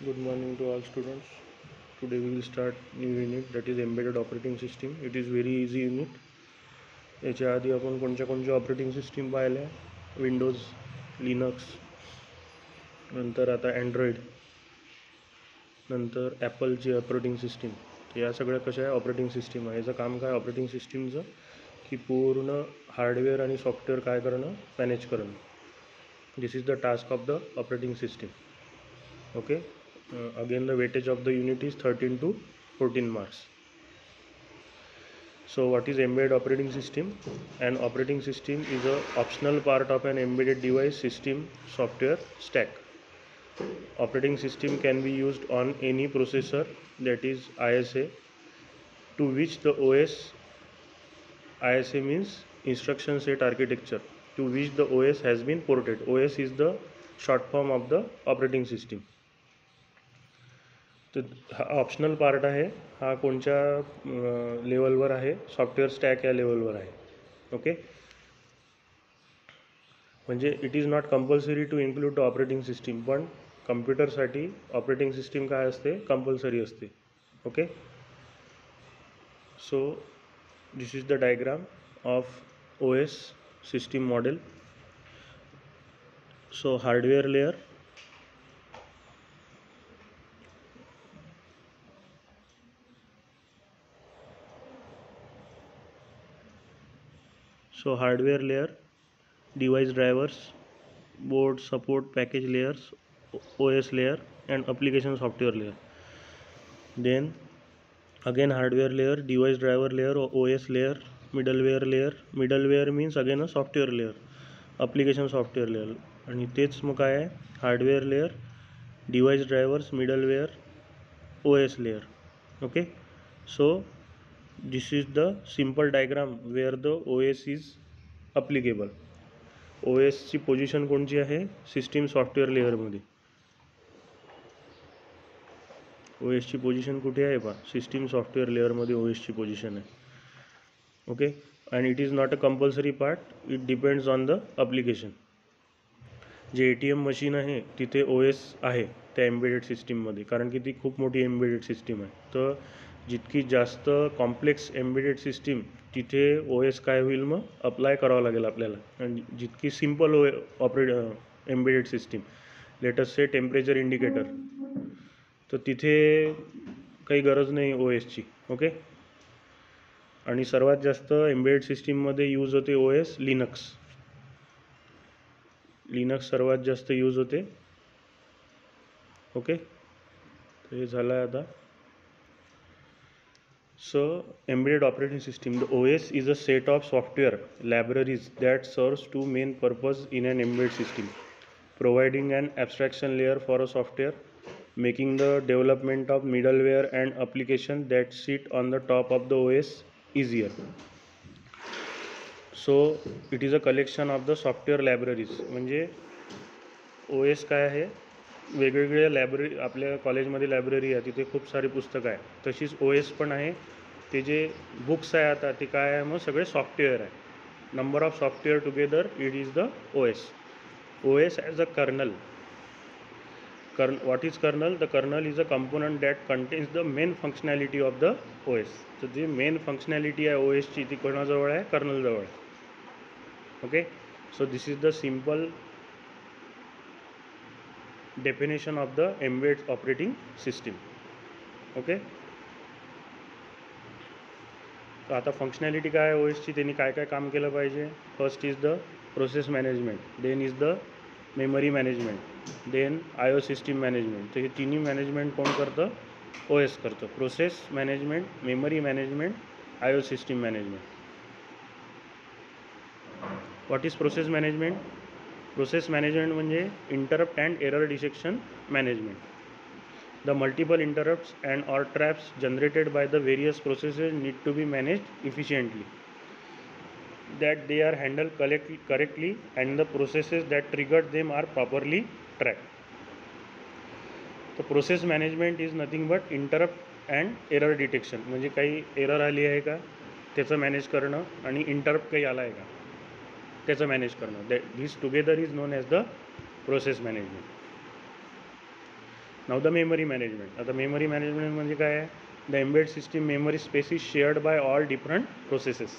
Good morning to all students. Today we will start new unit, that is embedded operating system. It is very easy unit. याच्या आधी आपण कोणत्या operating system पाहिल्या, Windows, Linux, नंतर आता Android, नंतर ॲपलची operating system. या सगळ्या कशा आहे, ऑपरेटिंग सिस्टीम आहे. याचं काम काय ऑपरेटिंग सिस्टीमचं, की पूर्ण हार्डवेअर आणि सॉफ्टवेअर काय करणं, मॅनेज करणं. This is the task of the operating system. Okay. Again the weightage of the unit is 13 to 14 marks. So what is embedded operating system? An operating system is a optional part of an embedded device system software stack. Operating system can be used on any processor, that is ISA, to which the OS, ISA means instruction set architecture, to which the OS has been ported. OS is the short form of the operating system. तर हा optional part आहे. हा कोणत्या लेवलवर आहे, software stack या लेवलवर आहे. ओके. म्हणजे it is not compulsory to include the operating system, पण कम्प्युटरसाठी ऑपरेटिंग सिस्टीम काय असते, कंपल्सरी असते. Okay. So this is the diagram of OS system model. So hardware layer, so hardware layer, device drivers, board support package layers, OS layer and application software layer. Then again hardware layer, device driver layer, OS layer, middleware layer. Middleware means again a software layer, application software layer. आणि तेच मग काय आहे, hardware layer, device drivers, middleware, OS layer. Okay. So this is the simple diagram where the OS is applicable. OS ची position कोणची आहे, system software लेअरमध्ये. OS ची position कुठे आहे पहा, सिस्टीम सॉफ्टवेअर लेअरमध्ये OS ची पोझिशन आहे. Okay. And it is not a compulsory part, it depends on the application. जे ATM मशीन आहे तिथे OS आहे त्या एम्बेडेड सिस्टीममध्ये, कारण की ती खूप मोठी एम्बेडेड सिस्टीम आहे. तर जितकी जास्त कॉम्प्लेक्स एम्बेडेड सिस्टीम तिथे OS काय होईल, मग अप्लाय करावं लागेल आपल्याला. आणि जितकी simple embedded system, let's say temperature indicator, तर तिथे काही गरज नाही OSची. ओके. आणि सर्वात जास्त एम्बेडेड सिस्टीममध्ये यूज होते OS लिनक्स. लिनक्स सर्वात जास्त यूज होते. ओके. तर हे झालं आहे आता. So embedded operating system, the OS is a set of software libraries that serves two main purposes in an embedded system: providing an abstraction layer for a software, making the development of middleware and application that sit on the top of the OS easier. So it is a collection of the software libraries. म्हणजे OS काय आहे, वेगवेगळ्या library, आपल्या कॉलेजमध्ये library आहे तिथे खूप सारी पुस्तकं आहे, तशीच OS पण आहे. ते जे बुक्स आहे आता ते काय आहे, मग सगळे सॉफ्टवेअर आहे. Number of software together, it is the OS. OS as a kernel. What is kernel? The kernel is a component that contains the main functionality of the OS. तर जी मेन फंक्शनॅलिटी आहे OSची ती कोणाजवळ आहे, कर्नलजवळ आहे. Okay. So this is the simple definition of the embedded operating system. Okay. तर आता functionality काय आहे OSची, त्यांनी काय काय काम केलं पाहिजे. First is the process management, then is the memory management, then IO system management. तर हे तिन्ही मॅनेजमेंट कोण करतं, OS करतं. Process management, memory management, IO system management. What is process management? Process management म्हणजे interrupt and error detection management. The multiple interrupts and or traps generated by the various processes need to be managed efficiently, that they are handled correctly and the processes that triggered them are properly tracked. The process management is nothing but interrupt and error detection. म्हणजे काही error आली आहे का त्याचं manage करणं, आणि interrupt काही आला आहे का त्याचं मॅनेज करणं. This together is known as the process management. Now the memory management. आता मेमरी मॅनेजमेंट म्हणजे काय आहे? The embed system memory space is shared by all different processes.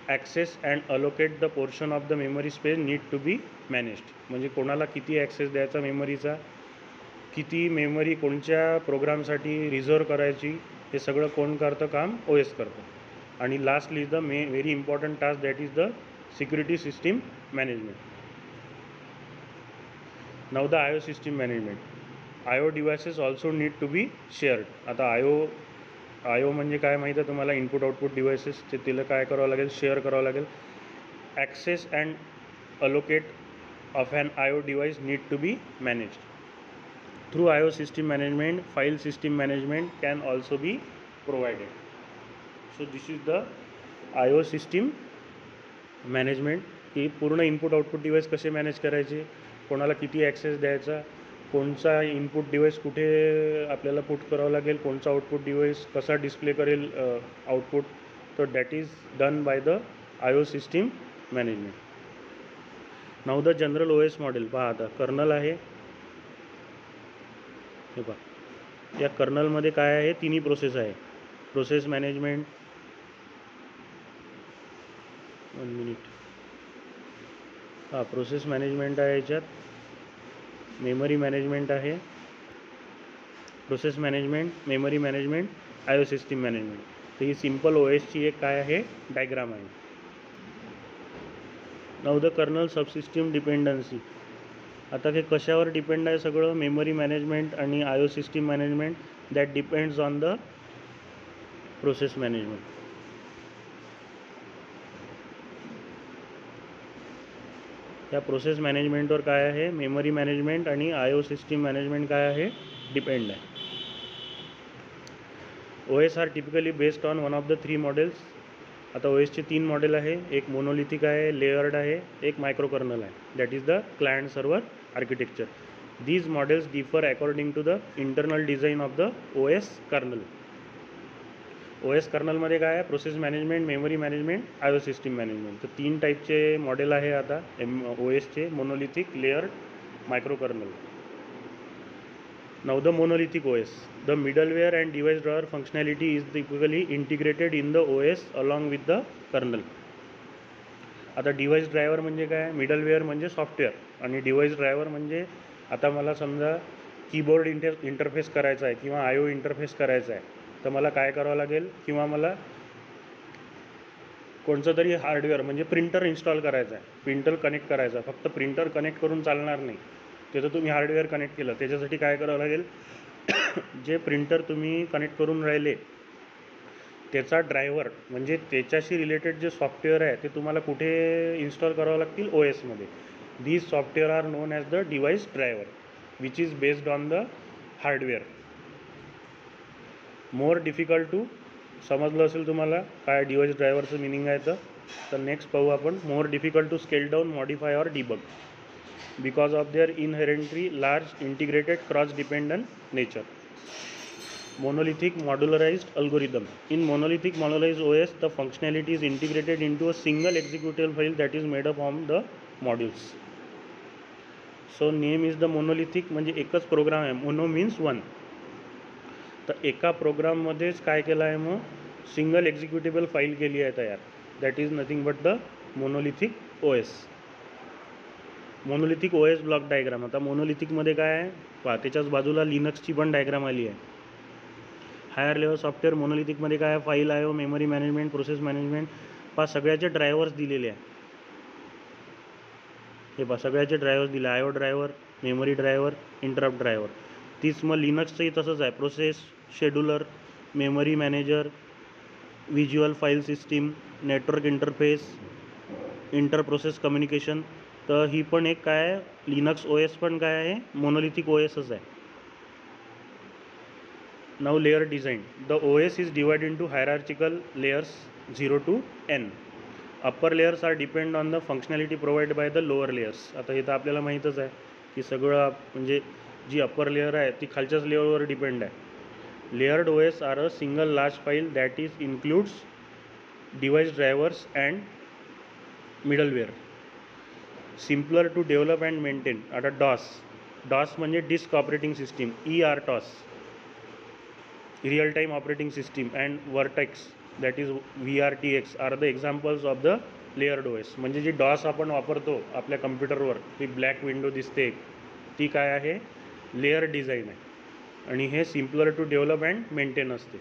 Access and allocate the portion of the memory space need to be managed. म्हणजे कोणाला किती access द्यायचा मेमरीचा, किती मेमरी कोणत्या प्रोग्रामसाठी रिझर्व करायची, हे सगळं कोण करतं काम? OS करतं. आणि lastly the very important task that is the security system management. Now the IO system management. IO devices also need to be shared. आता IO म्हणजे काय माहिती आहे तुम्हाला? Input output devices. ते तिला काय करावं लागेल? शेअर करावं लागेल. Access and allocate of an IO device need to be managed. Through IO system management, file system management can also be provided. So this is the IO system management. की पूर्ण input output device कसे manage करायचे, कोणाला किती access द्यायचा, कोणचा input device कुठे आपल्याला पुट करावं लागेल, कोणचा आउटपुट डिव्हाइस कसा डिस्प्ले करेल आउटपुट. तर that is done by the IO system management. Now the general OS model. पहा आता कर्नल आहे, हे पहा या कर्नलमध्ये काय आहे? तिन्ही प्रोसेस आहे. Process management, 1 minute, process management आहे याच्यात, मेमरी मॅनेजमेंट आहे, process management, memory management, IO system management. तर ही सिम्पल OSची एक काय आहे? डायग्राम आहे. Now the kernel subsystem dependency. आता हे कशावर डिपेंड आहे सगळं? मेमरी मॅनेजमेंट आणि IO system management. That depends on the process management. या प्रोसेस मॅनेजमेंटवर काय आहे? मेमरी मॅनेजमेंट आणि IO सिस्टीम मॅनेजमेंट काय आहे? डिपेंड आहे. OS R typically based on one of the 3 models. आता OSचे 3 मॉडेल आहे. एक मोनोलिथिक आहे, लेयर्ड आहे, एक मायक्रो कर्नल आहे. That is the client server architecture. These models differ according to the internal design of the OS kernel. OS कर्नलमध्ये काय आहे? Process management, memory management, IO system management. तर 3 टाईपचे मॉडेल आहे आता OSचे: monolithic, layered, micro kernel. Now the monolithic OS. The middleware and device driver functionality is typically integrated in the OS along with the kernel. आता device driver म्हणजे काय? Middleware म्हणजे software आणि डिव्हाइस ड्रायव्हर म्हणजे आता मला समजा कीबोर्ड इंटरफेस करायचा आहे किंवा IO इंटरफेस करायचा आहे, तर मला काय करावं लागेल? किंवा मला कोणतं तरी हार्डवेअर म्हणजे प्रिंटर इन्स्टॉल करायचं आहे, प्रिंटर कनेक्ट करायचं आहे. फक्त प्रिंटर कनेक्ट करून चालणार नाही, त्याचं तुम्ही हार्डवेअर कनेक्ट केलं. त्याच्यासाठी काय करावं लागेल? जे प्रिंटर तुम्ही कनेक्ट करून राहिले त्याचा ड्रायव्हर म्हणजे त्याच्याशी रिलेटेड जे सॉफ्टवेअर आहे ते तुम्हाला कुठे इन्स्टॉल करावं लागतील? OSमध्ये. These software are known as the device driver, which is based on the hardware. More difficult to समजलं असेल तुम्हाला काय डिव्हाइस ड्रायव्हरचं मिनिंग आहे. तर नेक्स्ट पाहू आपण. More difficult to scale down, modify or debug because of their inherently large integrated cross dependent nature. Monolithic modularized algorithm. In monolithic modularized OS, the functionality is integrated into a single executable file that is made up of the modules. So name is the monolithic म्हणजे एकच programme आहे. Mono means one. तर एका प्रोग्राममध्येच काय केलं आहे? मग single executable file केली आहे तयार. That is nothing but the monolithic OS. Monolithic OS block diagram. आता मोनोलिथिकमध्ये काय आहे पहा, त्याच्याच बाजूला लिनक्सची पण डायग्राम आली आहे. हायर लेवल सॉफ्टवेअर मोनोलिथिकमध्ये काय आहे? File IO, memory management, process management. पहा सगळ्याचे ड्रायव्हर्स दिलेले आहे. हे पहा सगळ्याचे ड्रायव्हर्स दिले. IO driver, memory driver, interrupt driver. तीच मग लिनक्सचंही तसंच आहे. Process, scheduler, memory manager, visual file system, network interface, inter process communication. तर ही पण एक काय आहे? लिनक्स OS पण काय आहे? मोनोलिथिक OSच आहे. Now layer design. The OS is divided into hierarchical layers 0 to n. Upper layers are depend on the functionality provided by the lower layers. आता हे तर आपल्याला माहीतच आहे की सगळं म्हणजे जी अप्पर लेयर आहे ती खालच्याच लेवलवर डिपेंड आहे. Layered OS are a single large file that is includes device drivers and middleware. Simpler to develop and maintain. आता DOS डॉस म्हणजे disk operating system, ERTOS, real time operating system, and vertex that is VRTX are the examples of the layered OS. म्हणजे जी डॉस आपण वापरतो आपल्या कम्प्युटरवर, ती black window दिसते, ती काय आहे, लेअर डिझाईन आहे, आणि हे simpler to develop and maintain असते.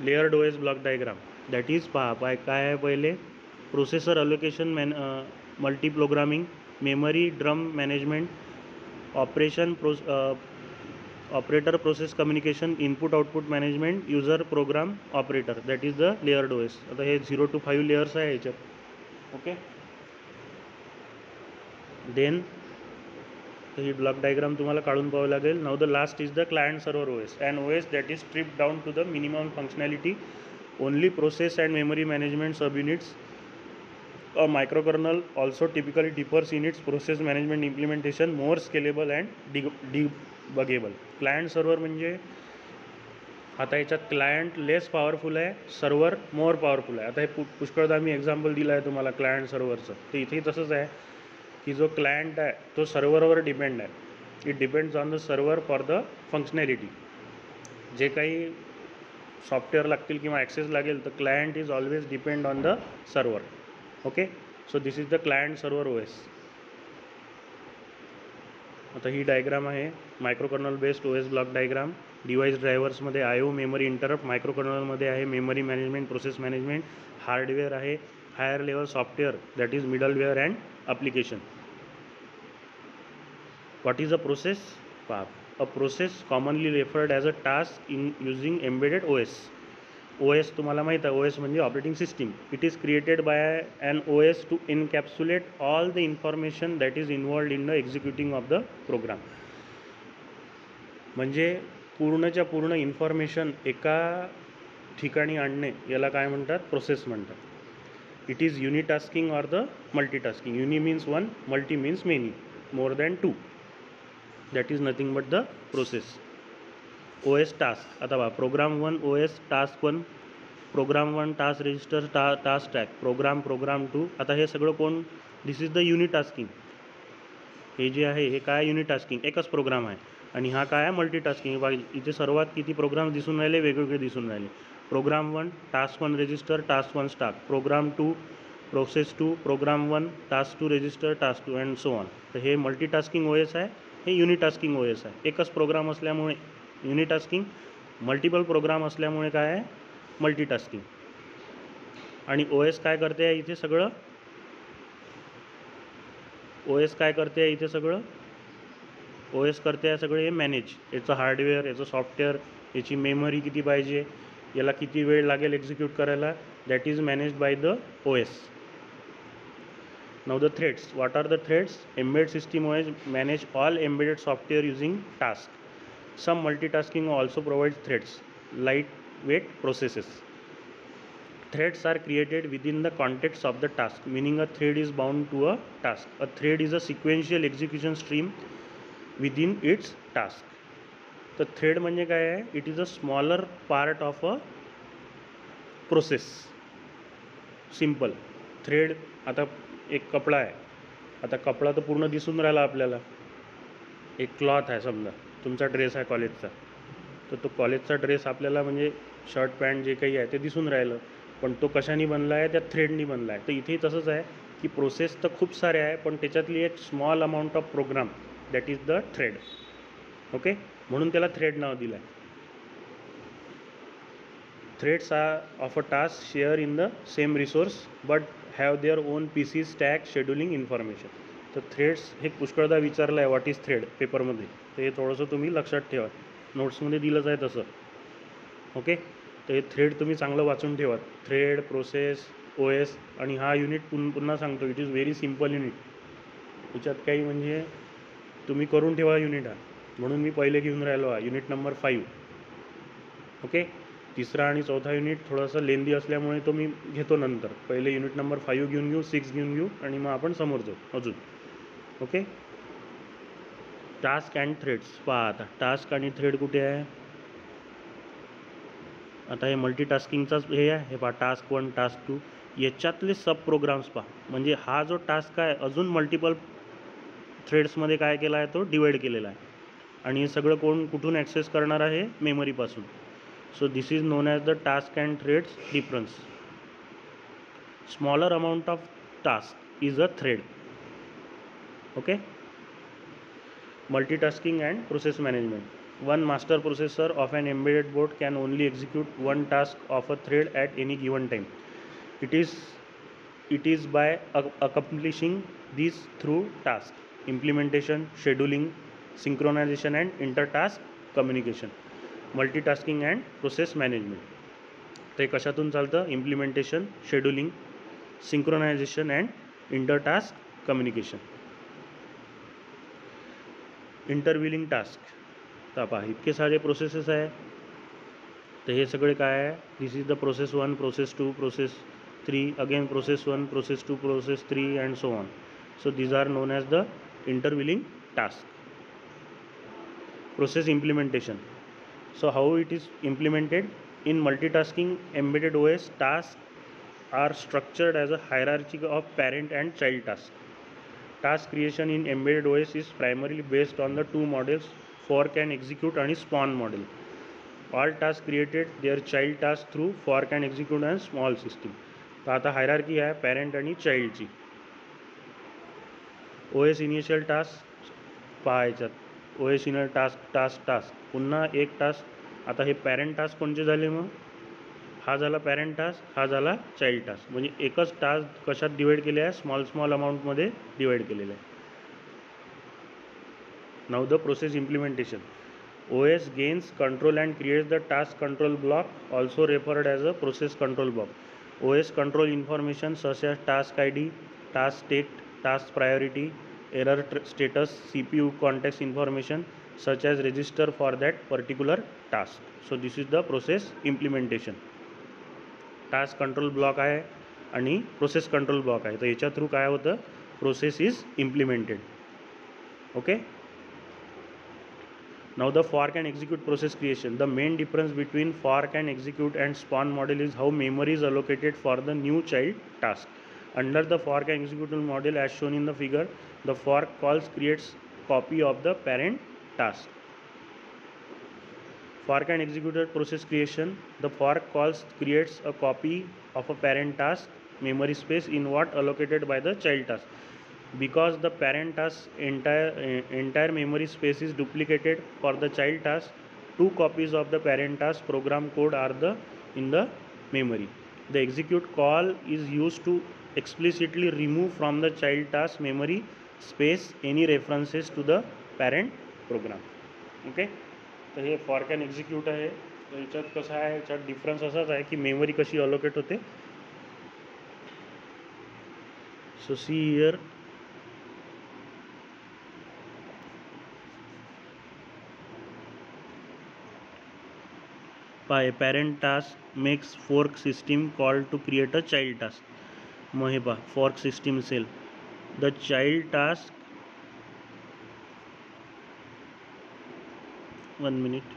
Layered OS block diagram that is काय आहे, पहिले processor allocation, multi programming, memory drum management, operator process communication, input output management, user program operator, that is the layered OS. आता हे 0 to 5 layers आहे ह्याच्यात. Okay, then ही block diagram तुम्हाला काढून पाहावं लागेल. Now the last is the client server OS, and OS that is stripped down to the minimum functionality, only process and memory management sub units. A microkernel also typically differs in its process management implementation, more scalable and debuggable. Client server म्हणजे आता याच्यात client लेस powerful आहे, server मोर powerful आहे. आता हे पुष्कळदा मी example दिलं आहे तुम्हाला क्लायंट सर्व्हरचं, तर इथेही तसंच आहे की जो क्लायंट आहे तो सर्व्हरवर डिपेंड आहे. It depends on the server for the functionality. जे काही सॉफ्टवेअर लागतील किंवा ॲक्सेस लागेल तर client is always depend on the server. Okay, so this is the client server OS. आता ही डायग्राम आहे microkernel based OS block diagram. Device ड्रायव्हर्समध्ये IO, मेमरी इंटरप्ट, मायक्रोकर्नलमध्ये आहे memory management, process management, hardware आहे, higher level software that is middleware and application. What is a process? A process commonly referred as a task in using embedded OS. OS तुम्हाला माहीत आहे, OS म्हणजे operating system. It is created by an OS to encapsulate all the information that is involved in the executing of the program. म्हणजे पूर्णच्या पूर्ण information एका ठिकाणी आणणे याला काय म्हणतात? प्रोसेस म्हणतात. It is unitasking or the multitasking. Uni means one, multi means many, more than two. That is nothing but the process. OS task, आता बघा, program 1 OS task 1, program 1 task register, task track, program 2. आता हे सगळं कोण? This is the unitasking. हे जे आहे हे काय? युनिटास्किंग, एकच प्रोग्राम आहे. आणि हा काय आहे? मल्टीटास्किंग. बघा इथे सर्वात किती प्रोग्राम दिसून राहिले? वेगवेगळे दिसून राहिले. Program 1 task 1 register, task 1 start, program 2 process 2, program 1 task 2 register, task 2 and so on. तर हे मल्टीटास्किंग OS आहे, हे युनिटास्किंग OS आहे. एकच प्रोग्राम असल्यामुळे युनिटास्किंग, मल्टिपल प्रोग्राम असल्यामुळे काय आहे? मल्टीटास्किंग. आणि OS काय करते आहे इथे सगळं? OS काय करते आहे इथे सगळं? OS करते आहे सगळे हे मॅनेज. याचं हार्डवेअर, याचं सॉफ्टवेअर, याची मेमरी किती पाहिजे, याला किती वेळ लागेल एक्झिक्यूट करायला, that is managed by the OS. Now the threads. What are the threads? Embedded system OS manage all embedded software using task. Some multitasking also provides threads, lightweight processes. Threads are created within the context of the task, meaning a thread is bound to a task. A thread is a sequential execution stream within its task. तर thread म्हणजे काय आहे? It is a smaller part of a process. Simple thread. आता एक कपडा आहे, आता कपडा तर पूर्ण दिसून राहिला आपल्याला. एक क्लॉथ आहे, समजा तुमचा ड्रेस आहे कॉलेजचा, तर तो कॉलेजचा ड्रेस आपल्याला म्हणजे शर्ट पॅन्ट जे काही आहे ते दिसून राहिलं, पण तो कशाने बनला आहे? त्या थ्रेडनी बनला आहे. तर इथेही तसंच आहे की प्रोसेस तर खूप सारे आहे, पण त्याच्यातली एक small amount of program that is the thread. Okay, म्हणून त्याला थ्रेड नाव दिलं आहे. Threads are of a task share in the same resource but have their own PC stack scheduling information. तर थ्रेड्स हे पुष्कळदा विचारलं आहे व्हॉट इज थ्रेड पेपरमध्ये, तर हे थोडंसं तुम्ही लक्षात ठेवा. नोट्समध्ये दिलंच आहे तसं. ओके, तर हे थ्रेड तुम्ही चांगलं वाचून ठेवा. Thread, process, OS. आणि हा युनिट पुन्हा सांगतो, it is very simple unit. याच्यात काही म्हणजे तुम्ही करून ठेवा युनिट हा, म्हणून मी पहिले घेऊन राहिलो हा युनिट नंबर 5. ओके, तिसरा आणि चौथा युनिट थोडासा लेंदी असल्यामुळे तो मी घेतो नंतर. पहिले युनिट नंबर 5 घेऊन घेऊ, 6 घेऊन घेऊ, आणि मग आपण समोर जाऊ अजून. Okay, task and threads. पहा आता टास्क आणि थ्रेड कुठे आहे? आता हे मल्टीटास्किंगचाच हे आहे. हे पहा, टास्क 1 टास्क 2 याच्यातले सब प्रोग्राम्स पहा. म्हणजे हा जो टास्क आहे अजून मल्टिपल थ्रेड्समध्ये काय केला आहे तो डिवाइड केलेला आहे आणि हे सगळं कुठून ॲक्सेस करणार आहे मेमरीपासून. So this is known as the task and threads difference. Smaller amount of task is a thread. Okay. Multitasking and process management. One master processor of an embedded board can only execute one task of a thread at any given time. It is by accomplishing these through task implementation, scheduling, synchronization and intertask communication. Multitasking and process management ते कशातून चालतं? Implementation, scheduling, synchronisation and intertask communication. Interleaving task. तर पहा इतके सारे processes आहे. तर हे सगळे काय आहे? This is the process 1, process 2, process 3, again process 1, process 2, process 3 and so on. So these are known as the interleaving task. Process implementation. So how it is implemented? In multitasking embedded OS, tasks are structured as a hierarchy of parent and child tasks. Task creation in embedded OS is primarily based on the two models, fork and execute and spawn model. All tasks created their child task through fork and execute and small system. तर आता hierarchy आहे parent आणि चाइल्डची. OS initial task पाहायच्यात. OS initial task पुन्हा एक task. आता हे पॅरेंट टास्क कोणते झाले? मग हा झाला पॅरेंट टास्क, हा झाला चाइल्ड टास्क. म्हणजे एकच टास्क कशात डिवाइड केले आहे? स्मॉल अमाऊंटमध्ये डिवाइड केलेलं आहे. Now the process implementation. OS gains control and creates the task control block, also referred as a process control block. OS control information such as task ID, task state, task priority, error status, CPU context information such as register for that particular task. So this is the process implementation. Task control block आहे आणि process control block आहे. तर याच्या through काय होतं? Process is implemented. Okay. Now the fork and execute process creation. The main difference between fork and execute and spawn model is how memory is allocated for the new child task. Under the fork and execute model as shown in the figure, the fork calls creates copy of the parent task. Fork and executed process creation. The fork calls creates a copy of a parent task memory space in what allocated by the child task. Because the parent task entire memory space is duplicated for the child task, two copies of the parent task program code are in the memory. The execute call is used to explicitly remove from the child task memory space any references to the parent program. Okay. तर हे fork and execute आहे. तर याच्यात कसं आहे? याच्यात difference असाच आहे की मेमरी कशी अलोकेट होते. So see here. By parent task makes fork system call to create a child task. मग हे पहा fork system cell. The child task, 1 minute.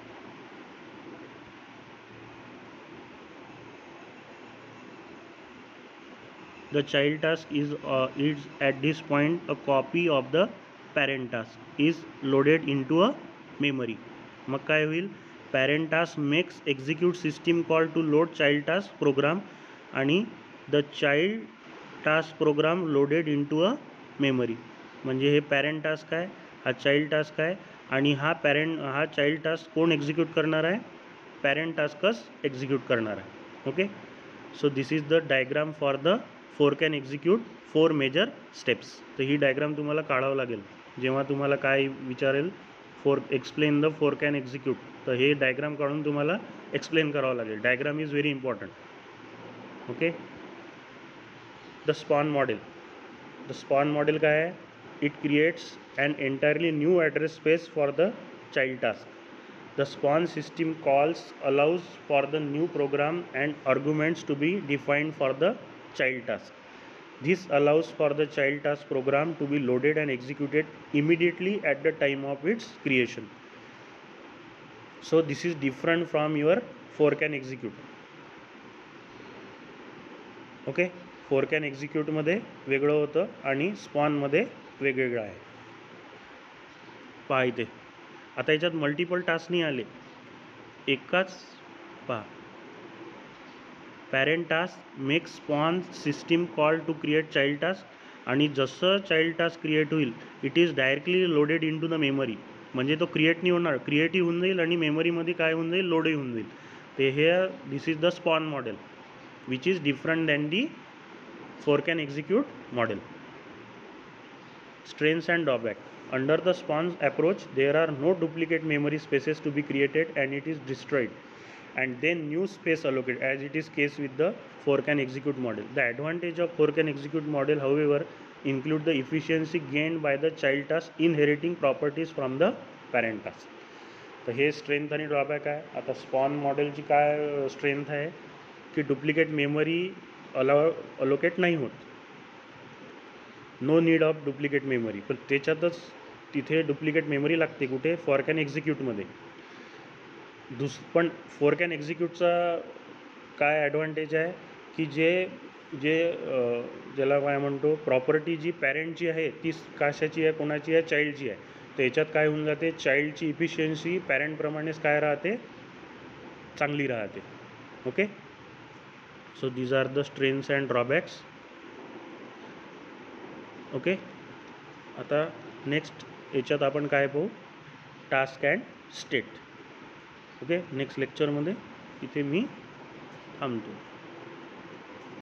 The child task is at this point a copy of the parent task is loaded into a memory. मग काय होईल? Parent task makes execute system call to load child task program आणि the child task program loaded into a memory. म्हणजे हे parent task आहे, हा child task आहे आणि हा चाइल्ड टास्क कोण एक्झिक्यूट करणार आहे? पॅरेंट टास्कच एक्झिक्यूट करणार आहे. Okay. So this is the diagram for the fork and execute 4 major steps. तर ही डायग्राम तुम्हाला काढावं लागेल जेव्हा तुम्हाला काय विचारेल explain the fork and execute. तर हे डायग्राम काढून तुम्हाला एक्सप्लेन करावं लागेल. Diagram is very important. Okay. The spawn model. The spawn model काय आहे? It creates an entirely new address space for the child task. The spawn system calls allows for the new program and arguments to be defined for the child task. This allows for the child task program to be loaded and executed immediately at the time of its creation. So this is different from your fork and execute. Okay. Fork and एक्झिक्यूटमध्ये वेगळं होतं आणि स्पॉनमध्ये वेगवेगळं आहे. पहा इथे आता याच्यात मल्टिपल टास्क नाही आले, एकाच पहा parent task make spawn system call to create child task आणि जसं चाइल्ड टास्क क्रिएट होईल it is directly loaded in to the memory, म्हणजे तो क्रिएट नाही होणार, क्रिएटही होऊन जाईल आणि मेमरीमध्ये काय होऊन जाईल लोडही होऊन जाईल. ते हे this is the spawn model which is different than the fork and execute model. Strengths and drawback. Under the spawn approach, there are no duplicate memory spaces to be created and it is destroyed and then new space allocated as it is case with the fork and execute model. The advantage of fork and execute model however include the efficiency gained by the child task inheriting properties from the parent task. तर हे strength आणि drawback आहे. आता spawn मॉडेलची काय strength आहे की duplicate memory allocate नाही होत, no need of duplicate memory, पण त्याच्यातच तिथे डुप्लिकेट मेमरी लागते कुठे फॉर्क अँड एक्झिक्यूटमध्ये. पण फॉर्क अँड एक्झिक्यूटचा काय ॲडव्हान्टेज आहे की जे जे ज्याला काय म्हणतो प्रॉपर्टी जी पॅरेंटची आहे ती कशाची आहे, कोणाची आहे, चाइल्डची आहे. तर याच्यात काय होऊन जाते चाइल्डची इफिशियन्सी पॅरेंटप्रमाणेच काय राहते चांगली राहते. Okay, so these are the strengths and drawbacks. Okay, आता नेक्स्ट याच्यात आपण काय पाहू task and state. Okay, next लेक्चरमध्ये इथे मी थांबतो.